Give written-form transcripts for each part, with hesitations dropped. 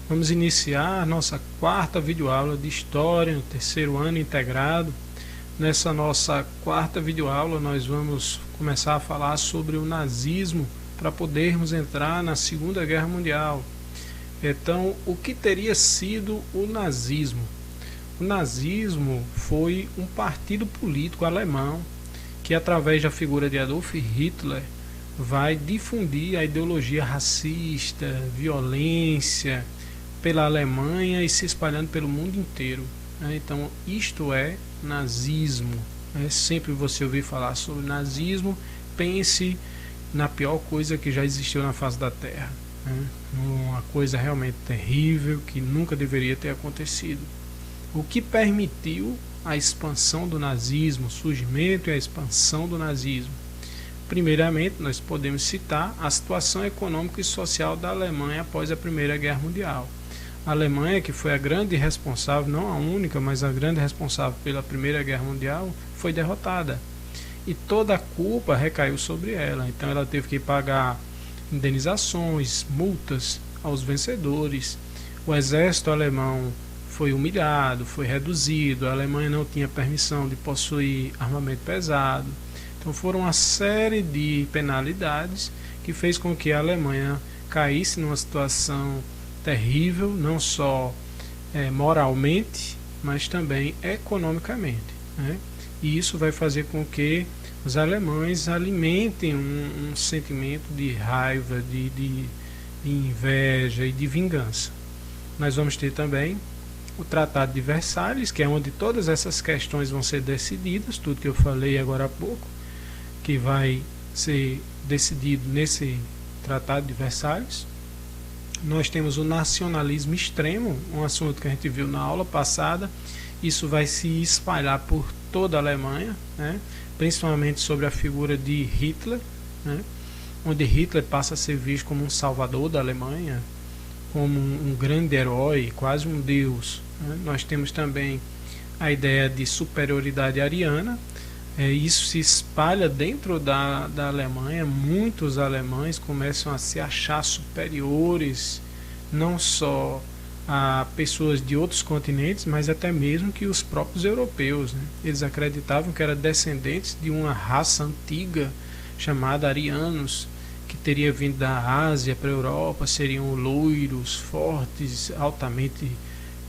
Vamos iniciar nossa quarta videoaula de História no terceiro ano integrado. Nessa nossa quarta videoaula nós vamos começar a falar sobre o nazismo para podermos entrar na Segunda Guerra Mundial. Então, o que teria sido o nazismo? O nazismo foi um partido político alemão que, através da figura de Adolf Hitler, vai difundir a ideologia racista, violência pela Alemanha e se espalhando pelo mundo inteiro. Então, isto é nazismo. Sempre você ouvir falar sobre nazismo, pense na pior coisa que já existiu na face da Terra. Uma coisa realmente terrível que nunca deveria ter acontecido. O que permitiu a expansão do nazismo, o surgimento e a expansão do nazismo? Primeiramente, nós podemos citar a situação econômica e social da Alemanha após a Primeira Guerra Mundial. A Alemanha, que foi a grande responsável, não a única, mas a grande responsável pela Primeira Guerra Mundial, foi derrotada. E toda a culpa recaiu sobre ela. Então ela teve que pagar indenizações, multas aos vencedores. O exército alemão foi humilhado, foi reduzido. A Alemanha não tinha permissão de possuir armamento pesado. Então foram uma série de penalidades que fez com que a Alemanha caísse numa situação terrível, não só moralmente, mas também economicamente. E isso vai fazer com que os alemães alimentem um sentimento de raiva, de inveja e de vingança. Nós vamos ter também o Tratado de Versalhes, que é onde todas essas questões vão ser decididas, tudo que eu falei agora há pouco, que vai ser decidido nesse Tratado de Versalhes. Nós temos o nacionalismo extremo, um assunto que a gente viu na aula passada. Isso vai se espalhar por toda a Alemanha, principalmente sobre a figura de Hitler, onde Hitler passa a ser visto como um salvador da Alemanha, como um grande herói, quase um deus. Nós temos também a ideia de superioridade ariana. Isso se espalha dentro da Alemanha. Muitos alemães começam a se achar superiores, não só a pessoas de outros continentes, mas até mesmo que os próprios europeus. Eles acreditavam que eram descendentes de uma raça antiga chamada arianos, que teria vindo da Ásia para a Europa, seriam loiros, fortes, altamente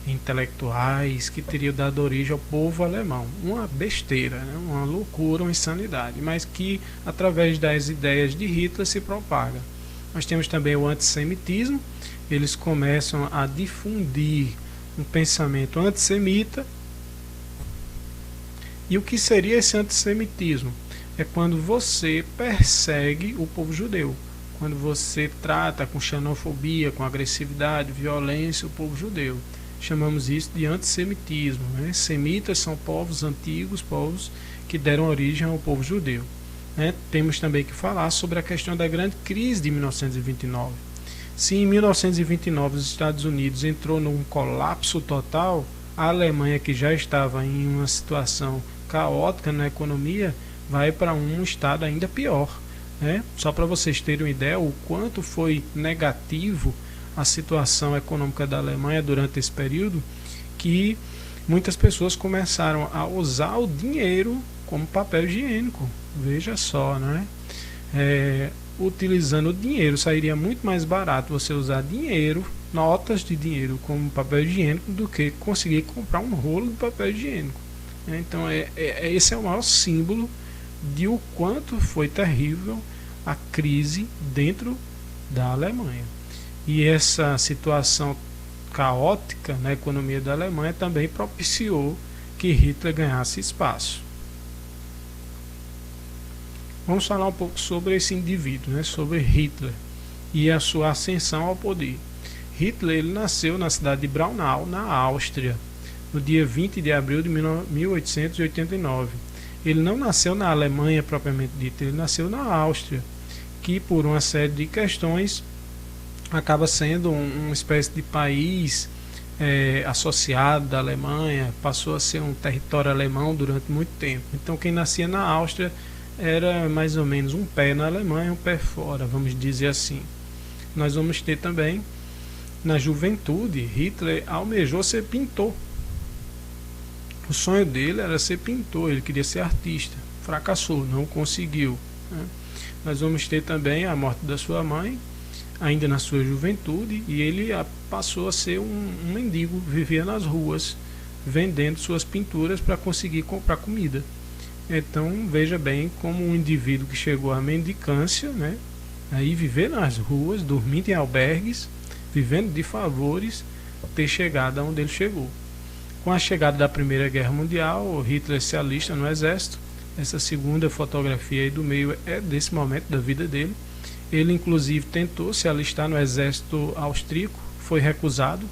intelectuais, que teriam dado origem ao povo alemão. Uma besteira, uma loucura, uma insanidade, mas que através das ideias de Hitler se propaga. Nós temos também o antissemitismo. Eles começam a difundir um pensamento antissemita. E o que seria esse antissemitismo? É quando você persegue o povo judeu, quando você trata com xenofobia, com agressividade, violência o povo judeu. Chamamos isso de antissemitismo. Semitas são povos antigos, povos que deram origem ao povo judeu. Temos também que falar sobre a questão da grande crise de 1929. Se em 1929 os Estados Unidos entrou num colapso total, a Alemanha, que já estava em uma situação caótica na economia, vai para um estado ainda pior. Só para vocês terem uma ideia o quanto foi negativo a situação econômica da Alemanha durante esse período, que muitas pessoas começaram a usar o dinheiro como papel higiênico. Veja só, utilizando o dinheiro, sairia muito mais barato você usar dinheiro, notas de dinheiro como papel higiênico, do que conseguir comprar um rolo de papel higiênico. Então esse é o maior símbolo de o quanto foi terrível a crise dentro da Alemanha. E essa situação caótica na economia da Alemanha também propiciou que Hitler ganhasse espaço. Vamos falar um pouco sobre esse indivíduo, sobre Hitler e a sua ascensão ao poder. Hitler ele nasceu na cidade de Braunau, na Áustria, no dia 20 de abril de 1889. Ele não nasceu na Alemanha propriamente dita, ele nasceu na Áustria, que por uma série de questões acaba sendo uma espécie de país associado da Alemanha, passou a ser um território alemão durante muito tempo. Então quem nascia na Áustria era mais ou menos um pé na Alemanha, um pé fora, vamos dizer assim. Nós vamos ter também Na juventude, Hitler almejou ser pintor. O sonho dele era ser pintor, ele queria ser artista. Fracassou, não conseguiu, né? Nós vamos ter também a morte da sua mãe, ainda na sua juventude, e ele passou a ser um mendigo, vivia nas ruas, vendendo suas pinturas para conseguir comprar comida. Então veja bem como um indivíduo que chegou à mendicância, né, aí viver nas ruas, dormindo em albergues, vivendo de favores, ter chegado aonde ele chegou. Com a chegada da Primeira Guerra Mundial, Hitler se alista no exército. Essa segunda fotografia aí do meio é desse momento da vida dele. Ele inclusive tentou se alistar no exército austríaco, foi recusado,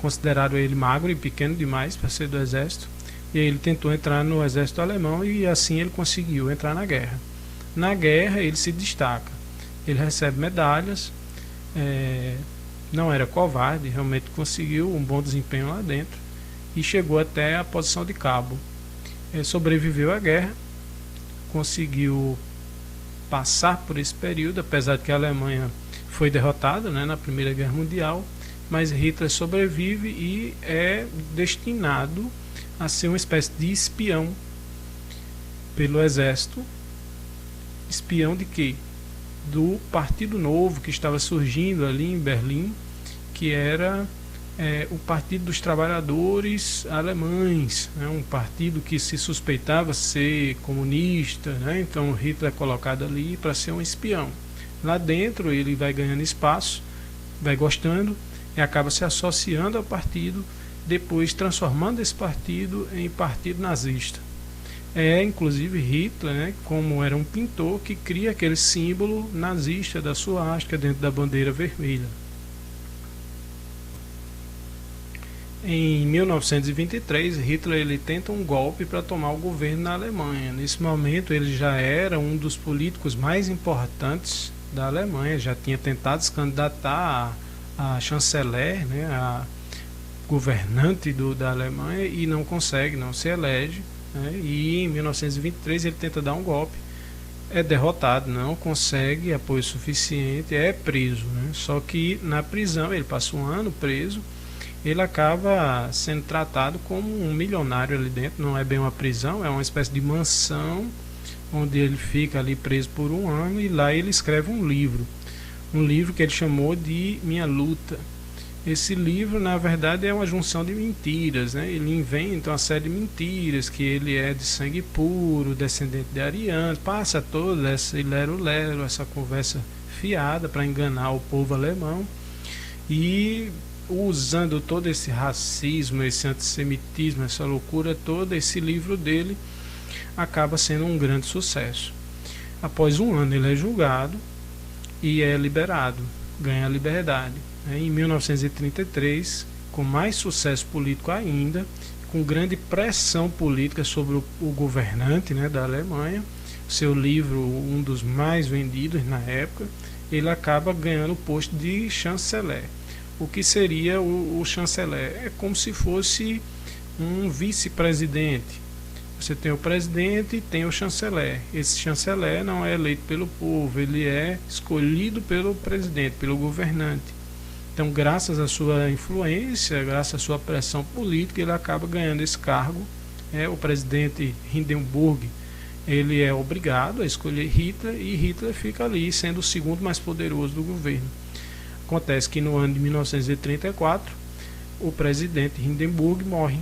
considerado ele magro e pequeno demais para ser do exército. E aí ele tentou entrar no exército alemão e assim ele conseguiu entrar na guerra. Na guerra ele se destaca, ele recebe medalhas, não era covarde, realmente conseguiu um bom desempenho lá dentro e chegou até a posição de cabo. Sobreviveu à guerra, conseguiu passar por esse período, apesar de que a Alemanha foi derrotada, né, na Primeira Guerra Mundial, mas Hitler sobrevive e é destinado a ser uma espécie de espião pelo exército. Espião de quê? Do Partido Novo que estava surgindo ali em Berlim, que era o Partido dos Trabalhadores Alemães, né? Um partido que se suspeitava ser comunista, né? Então Hitler é colocado ali para ser um espião. Lá dentro ele vai ganhando espaço, vai gostando e acaba se associando ao partido, depois transformando esse partido em partido nazista. Inclusive Hitler, né, como era um pintor, que cria aquele símbolo nazista da suástica dentro da bandeira vermelha. Em 1923, Hitler ele tenta um golpe para tomar o governo na Alemanha. Nesse momento ele já era um dos políticos mais importantes da Alemanha, já tinha tentado se candidatar a chanceler, né, a governante da Alemanha, e não consegue, não se elege, né? E em 1923 ele tenta dar um golpe, é derrotado, não consegue apoio suficiente, é preso, né? Só que na prisão, ele passa um ano preso, ele acaba sendo tratado como um milionário ali dentro. Não é bem uma prisão, é uma espécie de mansão onde ele fica ali preso por um ano, e lá ele escreve um livro que ele chamou de Minha Luta. Esse livro, na verdade, é uma junção de mentiras, né? Ele inventa uma série de mentiras, que ele é de sangue puro, descendente de arianos, passa toda essa lero-lero, essa conversa fiada para enganar o povo alemão, e usando todo esse racismo, esse antissemitismo, essa loucura toda, esse livro dele acaba sendo um grande sucesso. Após um ano ele é julgado e é liberado, ganha a liberdade. Em 1933, com mais sucesso político ainda, com grande pressão política sobre o governante, né, da Alemanha, seu livro, um dos mais vendidos na época, ele acaba ganhando o posto de chanceler. O que seria o chanceler? É como se fosse um vice-presidente. Você tem o presidente e tem o chanceler. Esse chanceler não é eleito pelo povo, ele é escolhido pelo presidente, pelo governante. Então, graças à sua influência, graças à sua pressão política, ele acaba ganhando esse cargo. O presidente Hindenburg, ele é obrigado a escolher Hitler, e Hitler fica ali sendo o segundo mais poderoso do governo. Acontece que no ano de 1934, o presidente Hindenburg morre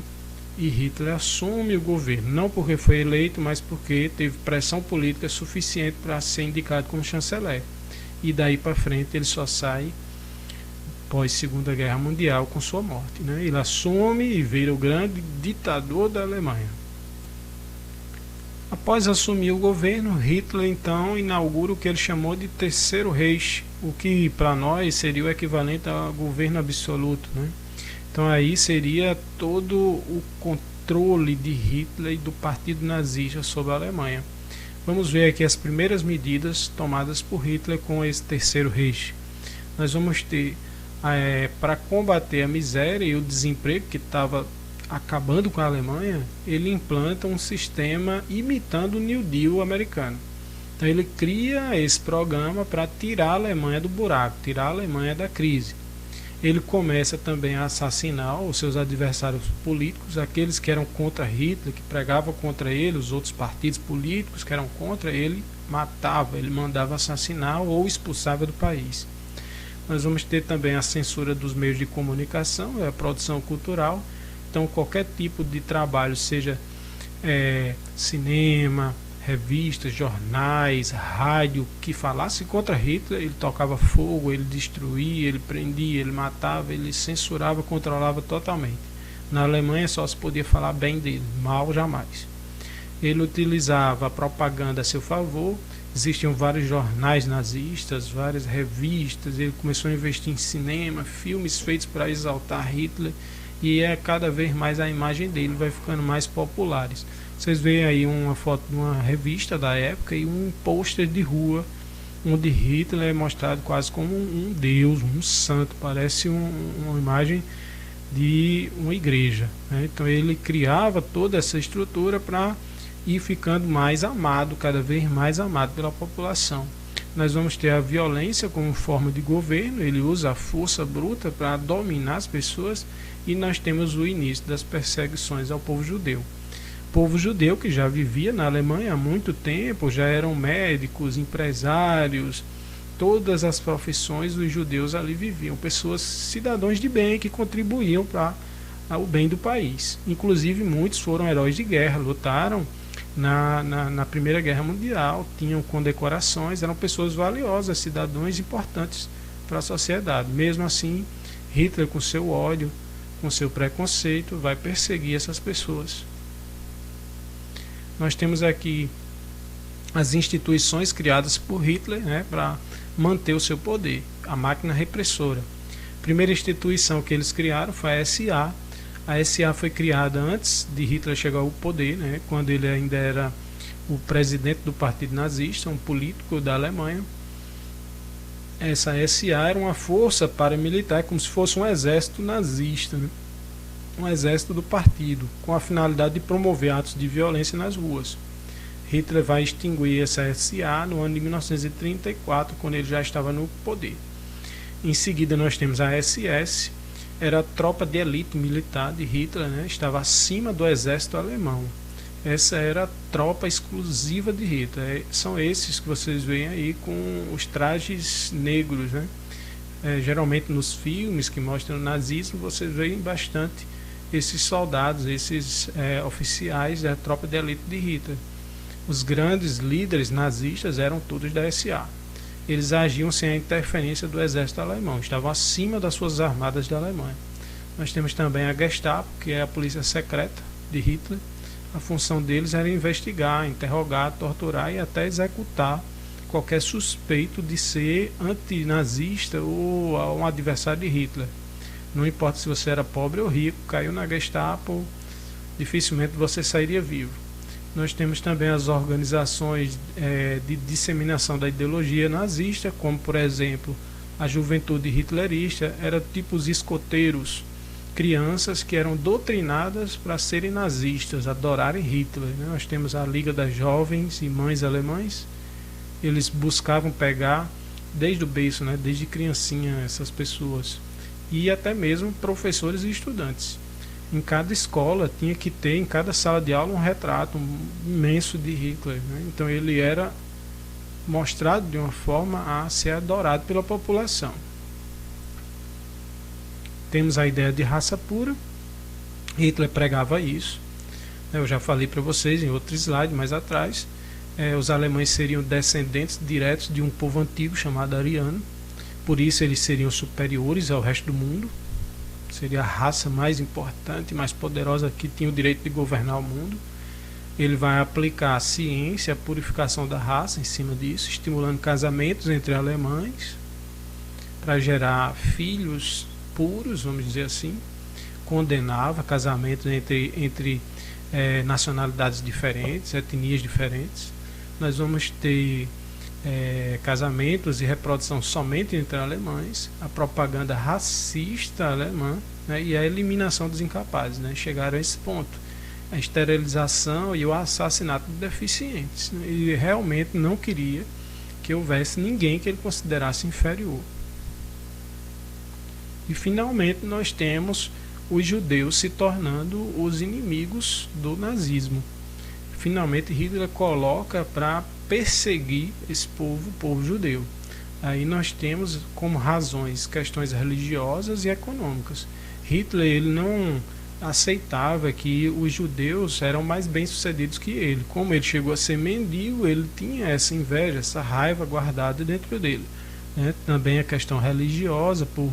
e Hitler assume o governo, não porque foi eleito, mas porque teve pressão política suficiente para ser indicado como chanceler. E daí para frente ele só sai pós Segunda Guerra Mundial com sua morte, né? Ele assume e vira o grande ditador da Alemanha. Após assumir o governo, Hitler então inaugura o que ele chamou de Terceiro Reich, o que para nós seria o equivalente ao governo absoluto, né? Então aí seria todo o controle de Hitler e do partido nazista sobre a Alemanha. Vamos ver aqui as primeiras medidas tomadas por Hitler com esse Terceiro Reich. Nós vamos ter, para combater a miséria e o desemprego que estava acabando com a Alemanha, ele implanta um sistema imitando o New Deal americano. Então ele cria esse programa para tirar a Alemanha do buraco, tirar a Alemanha da crise. Ele começa também a assassinar os seus adversários políticos, aqueles que eram contra Hitler, que pregavam contra ele, os outros partidos políticos que eram contra ele, matava, ele mandava assassinar ou expulsava do país. Nós vamos ter também a censura dos meios de comunicação, a produção cultural. Então, qualquer tipo de trabalho, seja cinema, revistas, jornais, rádio, que falasse contra Hitler, ele tocava fogo, ele destruía, ele prendia, ele matava, ele censurava, controlava totalmente. Na Alemanha só se podia falar bem dele, mal jamais. Ele utilizava a propaganda a seu favor, existiam vários jornais nazistas, várias revistas, ele começou a investir em cinema, filmes feitos para exaltar Hitler, e cada vez mais a imagem dele vai ficando mais populares. Vocês veem aí uma foto de uma revista da época e um pôster de rua onde Hitler é mostrado quase como um deus, um santo, parece uma imagem de uma igreja, né? Então ele criava toda essa estrutura para ir ficando mais amado, cada vez mais amado pela população. Nós vamos ter a violência como forma de governo, ele usa a força bruta para dominar as pessoas, e nós temos o início das perseguições ao povo judeu. Povo judeu que já vivia na Alemanha há muito tempo, já eram médicos, empresários, todas as profissões os judeus ali viviam, pessoas, cidadãos de bem que contribuíam para o bem do país. Inclusive muitos foram heróis de guerra, lutaram na Primeira Guerra Mundial, tinham condecorações, eram pessoas valiosas, cidadãos importantes para a sociedade. Mesmo assim, Hitler, com seu ódio, com seu preconceito, vai perseguir essas pessoas. Nós temos aqui as instituições criadas por Hitler, né, para manter o seu poder, a máquina repressora. A primeira instituição que eles criaram foi a SA. A SA foi criada antes de Hitler chegar ao poder, né, quando ele ainda era o presidente do Partido Nazista, um político da Alemanha. Essa SA era uma força paramilitar, como se fosse um exército nazista, né? Um exército do partido, com a finalidade de promover atos de violência nas ruas. Hitler vai extinguir essa SA no ano de 1934, quando ele já estava no poder. Em seguida nós temos a SS, era a tropa de elite militar de Hitler, né? Estava acima do exército alemão. Essa era a tropa exclusiva de Hitler. São esses que vocês veem aí com os trajes negros, né? Geralmente nos filmes que mostram o nazismo, vocês veem bastante esses soldados, esses oficiais da tropa de elite de Hitler. Os grandes líderes nazistas eram todos da SA. Eles agiam sem a interferência do exército alemão, estavam acima das suas armadas da Alemanha. Nós temos também a Gestapo, que é a polícia secreta de Hitler. A função deles era investigar, interrogar, torturar e até executar qualquer suspeito de ser antinazista ou um adversário de Hitler. Não importa se você era pobre ou rico, caiu na Gestapo, dificilmente você sairia vivo. Nós temos também as organizações de disseminação da ideologia nazista, como por exemplo a Juventude Hitlerista, eram tipos escoteiros, crianças que eram doutrinadas para serem nazistas, adorarem Hitler, né? Nós temos a Liga das Jovens e Mães Alemães. Eles buscavam pegar desde o berço, né? Desde criancinha, essas pessoas, e até mesmo professores e estudantes. Em cada escola tinha que ter, em cada sala de aula, um retrato imenso de Hitler, né? Então ele era mostrado de uma forma a ser adorado pela população. Temos a ideia de raça pura. Hitler pregava isso. Eu já falei para vocês em outro slide mais atrás. Os alemães seriam descendentes diretos de um povo antigo chamado ariano. Por isso eles seriam superiores ao resto do mundo. Seria a raça mais importante, mais poderosa, que tinha o direito de governar o mundo. Ele vai aplicar a ciência, a purificação da raça em cima disso, estimulando casamentos entre alemães para gerar filhos puros, vamos dizer assim. Condenava casamentos entre nacionalidades diferentes, etnias diferentes. Nós vamos ter casamentos e reprodução somente entre alemães, a propaganda racista alemã, né, e a eliminação dos incapazes, né, chegaram a esse ponto, a esterilização e o assassinato de deficientes, né, e realmente não queria que houvesse ninguém que ele considerasse inferior. E finalmente nós temos os judeus se tornando os inimigos do nazismo. Finalmente Hitler coloca para perseguir esse povo, o povo judeu. Aí nós temos como razões questões religiosas e econômicas. Hitler ele não aceitava que os judeus eram mais bem-sucedidos que ele. Como ele chegou a ser mendigo, ele tinha essa inveja, essa raiva guardada dentro dele. Também a questão religiosa, por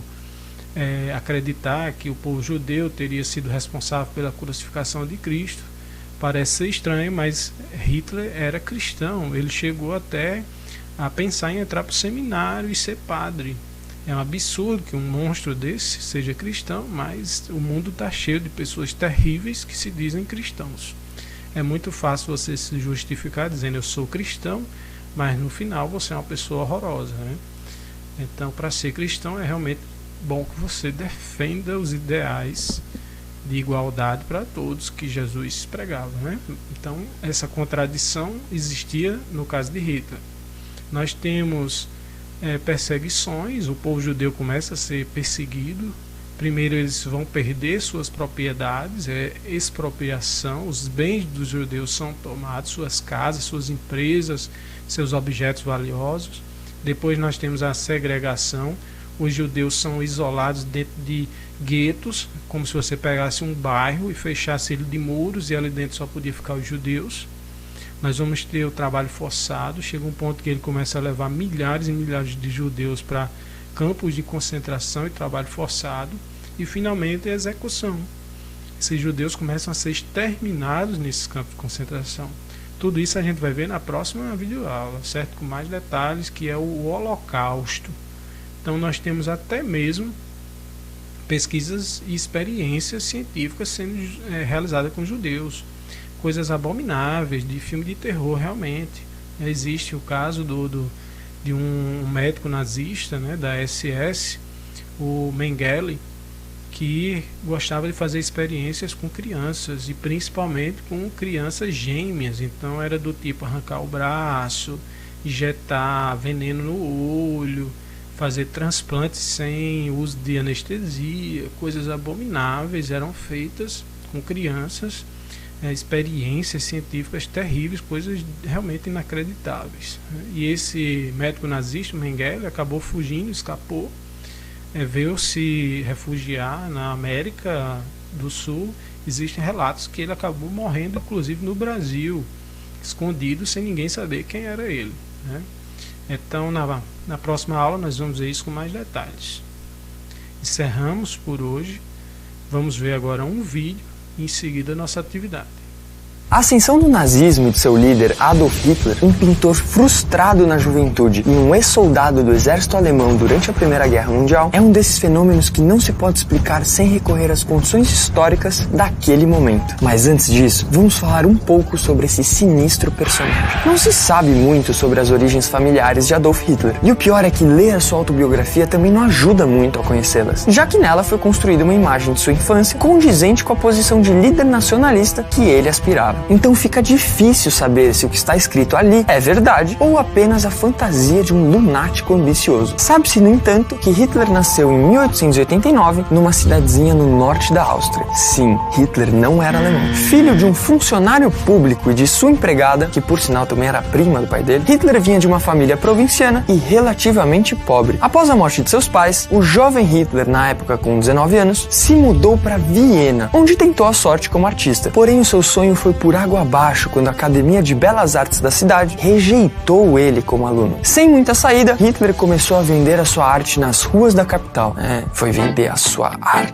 acreditar que o povo judeu teria sido responsável pela crucificação de Cristo. Parece ser estranho, mas Hitler era cristão. Ele chegou até a pensar em entrar para o seminário e ser padre. É um absurdo que um monstro desse seja cristão, mas o mundo está cheio de pessoas terríveis que se dizem cristãos. É muito fácil você se justificar dizendo eu sou cristão, mas no final você é uma pessoa horrorosa, né? Então, para ser cristão é realmente bom que você defenda os ideais de igualdade para todos que Jesus pregava, né? Então, essa contradição existia no caso de Hitler. Nós temos perseguições, o povo judeu começa a ser perseguido. Primeiro eles vão perder suas propriedades, expropriação, os bens dos judeus são tomados, suas casas, suas empresas, seus objetos valiosos. Depois nós temos a segregação, os judeus são isolados dentro de guetos, como se você pegasse um bairro e fechasse ele de muros e ali dentro só podia ficar os judeus. Nós vamos ter o trabalho forçado, chega um ponto que ele começa a levar milhares e milhares de judeus para campos de concentração e trabalho forçado, e finalmente a execução. Esses judeus começam a ser exterminados nesses campos de concentração. Tudo isso a gente vai ver na próxima videoaula, certo? Com mais detalhes, que é o Holocausto. Então nós temos até mesmo pesquisas e experiências científicas sendo realizadas com judeus. Coisas abomináveis, de filme de terror realmente. Existe o caso de um médico nazista, né, da SS, o Mengele, que gostava de fazer experiências com crianças, e principalmente com crianças gêmeas. Então era do tipo arrancar o braço, injetar veneno no olho, fazer transplantes sem uso de anestesia. Coisas abomináveis eram feitas com crianças. Experiências científicas terríveis, coisas realmente inacreditáveis. E esse médico nazista, Mengele, acabou fugindo, escapou, veio se refugiar na América do Sul. Existem relatos que ele acabou morrendo, inclusive no Brasil, escondido, sem ninguém saber quem era ele, né? Então, na próxima aula, nós vamos ver isso com mais detalhes. Encerramos por hoje. Vamos ver agora um vídeo e em seguida a nossa atividade. A ascensão do nazismo e de seu líder Adolf Hitler, um pintor frustrado na juventude e um ex-soldado do exército alemão durante a Primeira Guerra Mundial, é um desses fenômenos que não se pode explicar sem recorrer às condições históricas daquele momento. Mas antes disso, vamos falar um pouco sobre esse sinistro personagem. Não se sabe muito sobre as origens familiares de Adolf Hitler, e o pior é que ler a sua autobiografia também não ajuda muito a conhecê-las, já que nela foi construída uma imagem de sua infância condizente com a posição de líder nacionalista que ele aspirava. Então fica difícil saber se o que está escrito ali é verdade ou apenas a fantasia de um lunático ambicioso. Sabe-se, no entanto, que Hitler nasceu em 1889 numa cidadezinha no norte da Áustria. Sim, Hitler não era alemão. Filho de um funcionário público e de sua empregada, que por sinal também era prima do pai dele, Hitler vinha de uma família provinciana e relativamente pobre. Após a morte de seus pais, o jovem Hitler, na época com 19 anos, se mudou para Viena, onde tentou a sorte como artista. Porém, o seu sonho foi por água abaixo quando a Academia de Belas Artes da cidade rejeitou ele como aluno. Sem muita saída, Hitler começou a vender a sua arte nas ruas da capital. Foi vender a sua arte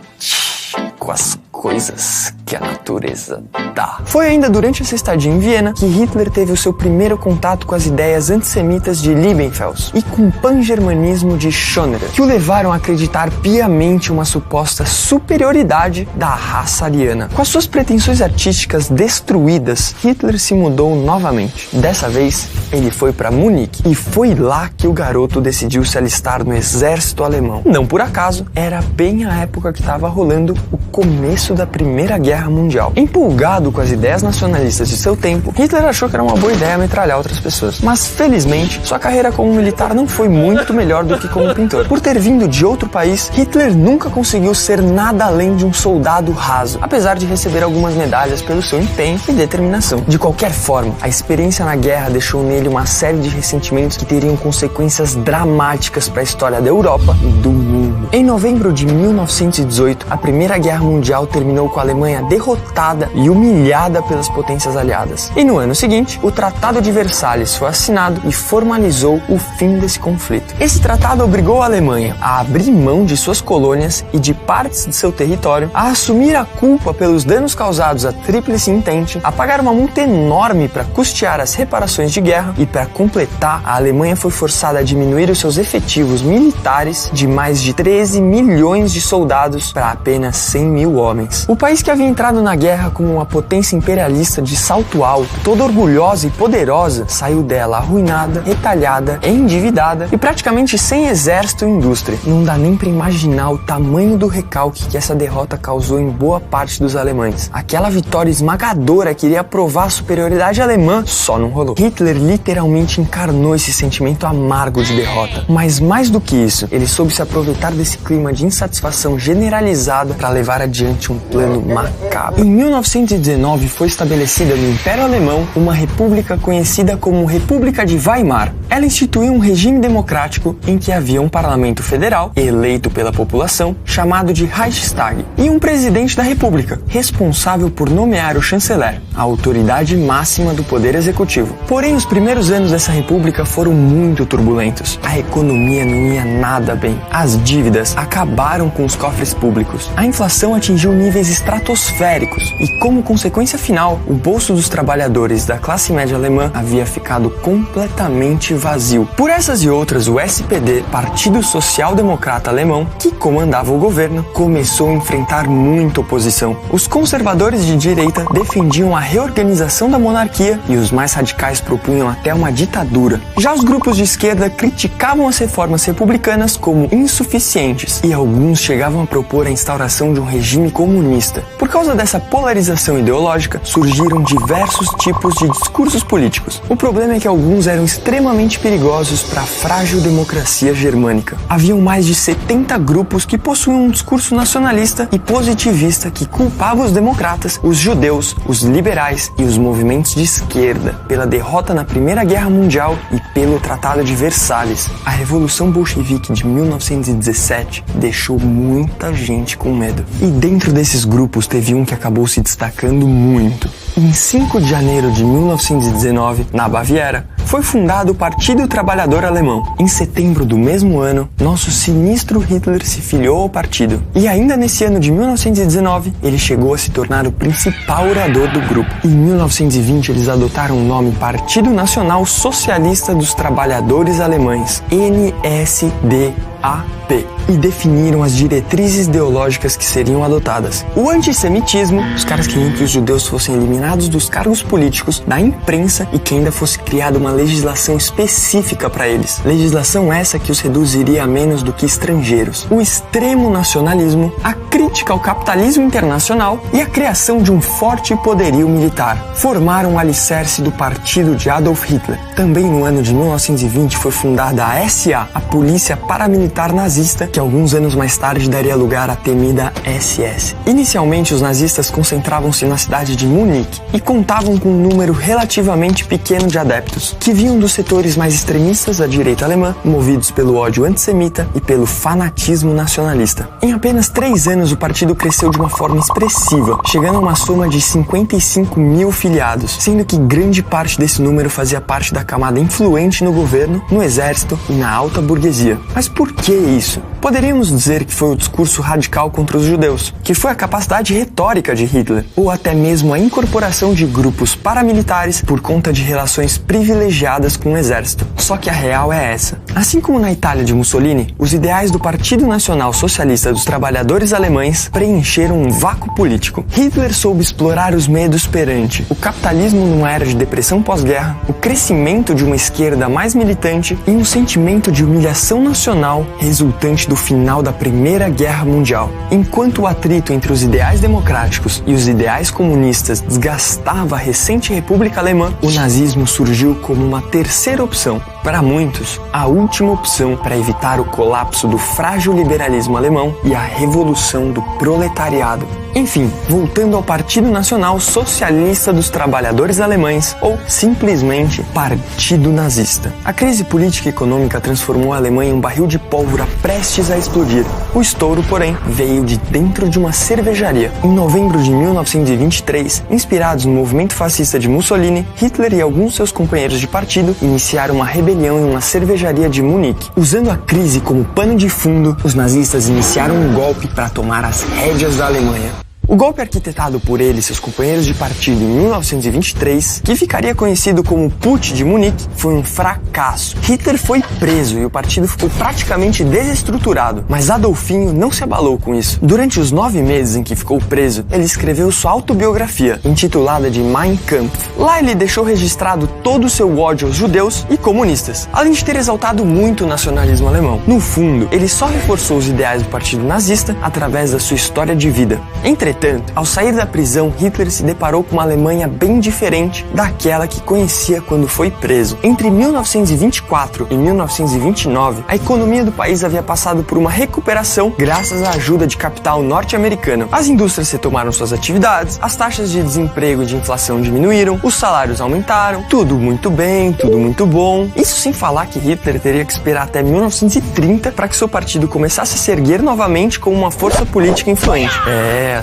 com as coisas que a natureza dá. Foi ainda durante essa estadia em Viena que Hitler teve o seu primeiro contato com as ideias antissemitas de Liebenfels e com o pan-germanismo de Schonerer, que o levaram a acreditar piamente uma suposta superioridade da raça ariana. Com as suas pretensões artísticas destruídas, Hitler se mudou novamente. Dessa vez, ele foi para Munique, e foi lá que o garoto decidiu se alistar no exército alemão. Não por acaso, era bem a época que estava rolando o começo da Primeira Guerra Guerra Mundial. Empolgado com as ideias nacionalistas de seu tempo, Hitler achou que era uma boa ideia metralhar outras pessoas. Mas, felizmente, sua carreira como militar não foi muito melhor do que como pintor. Por ter vindo de outro país, Hitler nunca conseguiu ser nada além de um soldado raso, apesar de receber algumas medalhas pelo seu empenho e determinação. De qualquer forma, a experiência na guerra deixou nele uma série de ressentimentos que teriam consequências dramáticas para a história da Europa e do mundo. Em novembro de 1918, a Primeira Guerra Mundial terminou com a Alemanha derrotada e humilhada pelas potências aliadas. E no ano seguinte, o Tratado de Versalhes foi assinado e formalizou o fim desse conflito. Esse tratado obrigou a Alemanha a abrir mão de suas colônias e de partes de seu território, a assumir a culpa pelos danos causados à Tríplice Entente, a pagar uma multa enorme para custear as reparações de guerra e, para completar, a Alemanha foi forçada a diminuir os seus efetivos militares de mais de 13 milhões de soldados para apenas 100 mil homens. O país que havia entrado na guerra como uma potência imperialista de salto alto, toda orgulhosa e poderosa, saiu dela arruinada, retalhada, endividada e praticamente sem exército e indústria. Não dá nem para imaginar o tamanho do recalque que essa derrota causou em boa parte dos alemães. Aquela vitória esmagadora que iria provar a superioridade alemã só não rolou. Hitler literalmente encarnou esse sentimento amargo de derrota. Mas mais do que isso, ele soube se aproveitar desse clima de insatisfação generalizada para levar adiante um plano macabro. Em 1919 foi estabelecida no Império Alemão uma república conhecida como República de Weimar. Ela instituiu um regime democrático em que havia um parlamento federal, eleito pela população, chamado de Reichstag, e um presidente da república, responsável por nomear o chanceler, a autoridade máxima do poder executivo. Porém, os primeiros anos dessa república foram muito turbulentos. A economia não ia nada bem. As dívidas acabaram com os cofres públicos. A inflação atingiu níveis estratosféricos e, como consequência final, o bolso dos trabalhadores da classe média alemã havia ficado completamente vazio. Por essas e outras, o SPD, Partido Social Democrata Alemão, que comandava o governo, começou a enfrentar muita oposição. Os conservadores de direita defendiam a reorganização da monarquia e os mais radicais propunham até uma ditadura. Já os grupos de esquerda criticavam as reformas republicanas como insuficientes e alguns chegavam a propor a instauração de um regime comunista. Por causa dessa polarização ideológica, surgiram diversos tipos de discursos políticos. O problema é que alguns eram extremamente perigosos para a frágil democracia germânica. Haviam mais de 70 grupos que possuíam um discurso nacionalista e positivista que culpava os democratas, os judeus, os liberais e os movimentos de esquerda pela derrota na Primeira Guerra Mundial e pelo Tratado de Versalhes. A Revolução Bolchevique de 1917 deixou muita gente com medo. E dentro desses grupos teve um que acabou se destacando muito. Em 5 de janeiro de 1919, na Baviera, foi fundado o Partido Trabalhador Alemão. Em setembro do mesmo ano, nosso sinistro Hitler se filiou ao partido. E ainda nesse ano de 1919, ele chegou a se tornar o principal orador do grupo. Em 1920, eles adotaram o nome Partido Nacional Socialista dos Trabalhadores Alemães, NSDAP, e definiram as diretrizes ideológicas que seriam adotadas. O antissemitismo, os caras queriam que os judeus fossem eliminados dos cargos políticos, da imprensa e que ainda fosse criada uma legislação específica para eles. Legislação essa que os reduziria a menos do que estrangeiros. O extremo nacionalismo, a crítica ao capitalismo internacional e a criação de um forte poderio militar. Formaram o alicerce do partido de Adolf Hitler. Também no ano de 1920 foi fundada a SA, a Polícia Paramilitar Nazista, que alguns anos mais tarde daria lugar à temida SS. Inicialmente, os nazistas concentravam-se na cidade de Munique e contavam com um número relativamente pequeno de adeptos, que vinham dos setores mais extremistas da direita alemã, movidos pelo ódio antissemita e pelo fanatismo nacionalista. Em apenas 3 anos, o partido cresceu de uma forma expressiva, chegando a uma soma de 55 mil filiados, sendo que grande parte desse número fazia parte da camada influente no governo, no exército e na alta burguesia. Mas por que isso? Poderíamos dizer que foi o discurso radical contra os judeus, que foi a capacidade retórica de Hitler, ou até mesmo a incorporação de grupos paramilitares por conta de relações privilegiadas com o exército. Só que a real é essa. Assim como na Itália de Mussolini, os ideais do Partido Nacional Socialista dos Trabalhadores Alemães preencheram um vácuo político. Hitler soube explorar os medos perante o capitalismo numa era de depressão pós-guerra, o crescimento de uma esquerda mais militante e um sentimento de humilhação nacional resultante resultante do final da Primeira Guerra Mundial. Enquanto o atrito entre os ideais democráticos e os ideais comunistas desgastava a recente República Alemã, o nazismo surgiu como uma terceira opção. Para muitos, a última opção para evitar o colapso do frágil liberalismo alemão e a revolução do proletariado. Enfim, voltando ao Partido Nacional Socialista dos Trabalhadores Alemães, ou simplesmente Partido Nazista. A crise política e econômica transformou a Alemanha em um barril de pólvora prestes a explodir. O estouro, porém, veio de dentro de uma cervejaria. Em novembro de 1923, inspirados no movimento fascista de Mussolini, Hitler e alguns de seus companheiros de partido iniciaram uma rebelião em uma cervejaria de Munique. Usando a crise como pano de fundo, os nazistas iniciaram um golpe para tomar as rédeas da Alemanha. O golpe arquitetado por ele e seus companheiros de partido em 1923, que ficaria conhecido como Putsch de Munique, foi um fracasso. Hitler foi preso e o partido ficou praticamente desestruturado, mas Adolfinho não se abalou com isso. Durante os 9 meses em que ficou preso, ele escreveu sua autobiografia, intitulada de Mein Kampf. Lá ele deixou registrado todo o seu ódio aos judeus e comunistas, além de ter exaltado muito o nacionalismo alemão. No fundo, ele só reforçou os ideais do partido nazista através da sua história de vida. Entretanto, ao sair da prisão, Hitler se deparou com uma Alemanha bem diferente daquela que conhecia quando foi preso. Entre 1924 e 1929, a economia do país havia passado por uma recuperação graças à ajuda de capital norte-americano. As indústrias retomaram suas atividades, as taxas de desemprego e de inflação diminuíram, os salários aumentaram, tudo muito bem, tudo muito bom. Isso sem falar que Hitler teria que esperar até 1930 para que seu partido começasse a se erguer novamente como uma força política influente.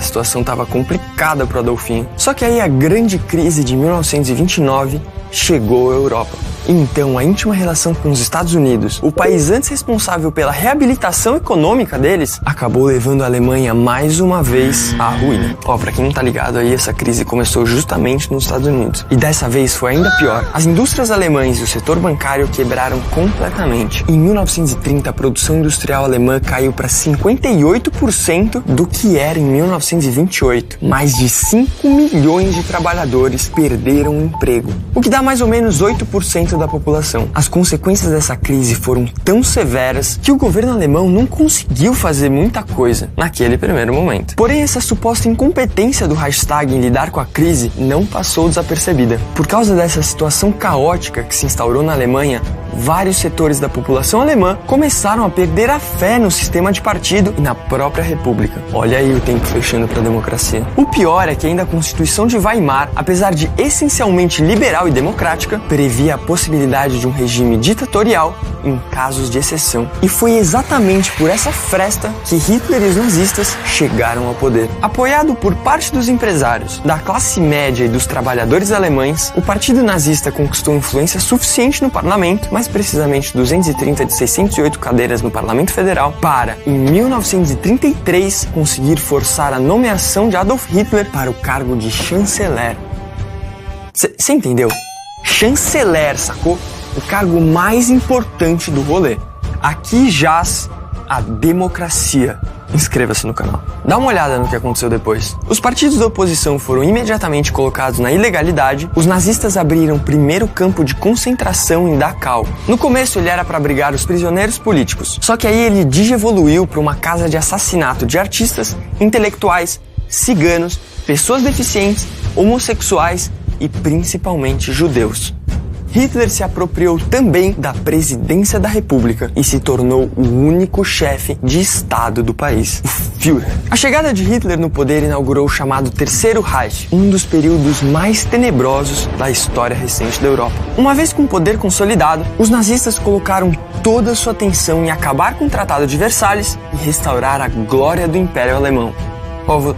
A situação estava complicada para o Adolfinho. Só que aí a grande crise de 1929 chegou à Europa. Então, a íntima relação com os Estados Unidos, o país antes responsável pela reabilitação econômica deles, acabou levando a Alemanha mais uma vez à ruína. Pra quem não tá ligado aí, essa crise começou justamente nos Estados Unidos. E dessa vez foi ainda pior. As indústrias alemãs e o setor bancário quebraram completamente. Em 1930, a produção industrial alemã caiu para 58% do que era em 1928. Mais de 5 milhões de trabalhadores perderam o emprego, o que dá mais ou menos 8% da população. As consequências dessa crise foram tão severas que o governo alemão não conseguiu fazer muita coisa naquele primeiro momento. Porém, essa suposta incompetência do Reichstag em lidar com a crise não passou desapercebida. Por causa dessa situação caótica que se instaurou na Alemanha, vários setores da população alemã começaram a perder a fé no sistema de partido e na própria república. Olha aí o tempo fechando para a democracia. O pior é que ainda a Constituição de Weimar, apesar de essencialmente liberal e democrática, previa a possibilidade de um regime ditatorial em casos de exceção. E foi exatamente por essa fresta que Hitler e os nazistas chegaram ao poder. Apoiado por parte dos empresários, da classe média e dos trabalhadores alemães, o partido nazista conquistou influência suficiente no parlamento, mais precisamente 230 de 608 cadeiras no Parlamento Federal, para, em 1933, conseguir forçar a nomeação de Adolf Hitler para o cargo de chanceler. Você entendeu? Chanceler, sacou? O cargo mais importante do rolê. Aqui jaz a democracia. Inscreva-se no canal. Dá uma olhada no que aconteceu depois. Os partidos da oposição foram imediatamente colocados na ilegalidade. Os nazistas abriram o primeiro campo de concentração em Dachau. No começo ele era para abrigar os prisioneiros políticos. Só que aí ele digievoluiu para uma casa de assassinato de artistas, intelectuais, ciganos, pessoas deficientes, homossexuais e principalmente judeus. Hitler se apropriou também da presidência da República e se tornou o único chefe de Estado do país, o Führer. A chegada de Hitler no poder inaugurou o chamado Terceiro Reich, um dos períodos mais tenebrosos da história recente da Europa. Uma vez com o poder consolidado, os nazistas colocaram toda a sua atenção em acabar com o Tratado de Versalhes e restaurar a glória do Império Alemão.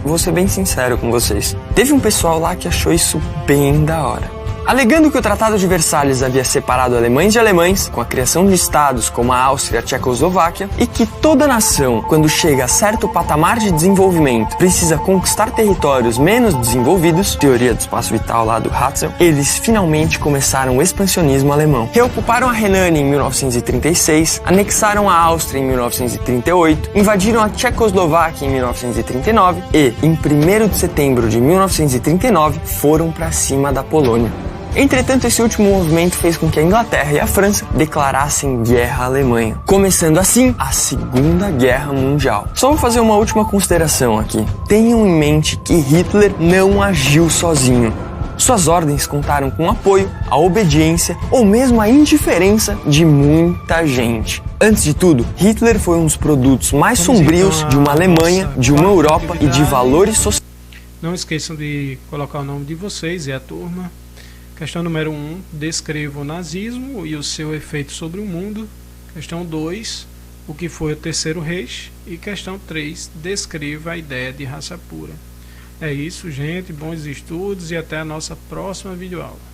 Vou ser bem sincero com vocês. Teve um pessoal lá que achou isso bem da hora. Alegando que o Tratado de Versalhes havia separado alemães de alemães, com a criação de estados como a Áustria e a Tchecoslováquia, e que toda nação, quando chega a certo patamar de desenvolvimento, precisa conquistar territórios menos desenvolvidos, teoria do espaço vital lá do Hatzel, eles finalmente começaram o expansionismo alemão. Reocuparam a Renânia em 1936, anexaram a Áustria em 1938, invadiram a Tchecoslováquia em 1939 e, em 1º de setembro de 1939, foram para cima da Polônia. Entretanto, esse último movimento fez com que a Inglaterra e a França declarassem guerra à Alemanha, começando assim a Segunda Guerra Mundial. Só vou fazer uma última consideração aqui. Tenham em mente que Hitler não agiu sozinho. Suas ordens contaram com o apoio, a obediência ou mesmo a indiferença de muita gente. Antes de tudo, Hitler foi um dos produtos mais sombrios de uma Alemanha, de uma Europa e de valores sociais. Não esqueçam de colocar o nome de vocês e a turma. Questão número 1, descreva o nazismo e o seu efeito sobre o mundo. Questão 2, o que foi o Terceiro Reich. E questão 3, descreva a ideia de raça pura. É isso, gente. Bons estudos e até a nossa próxima videoaula.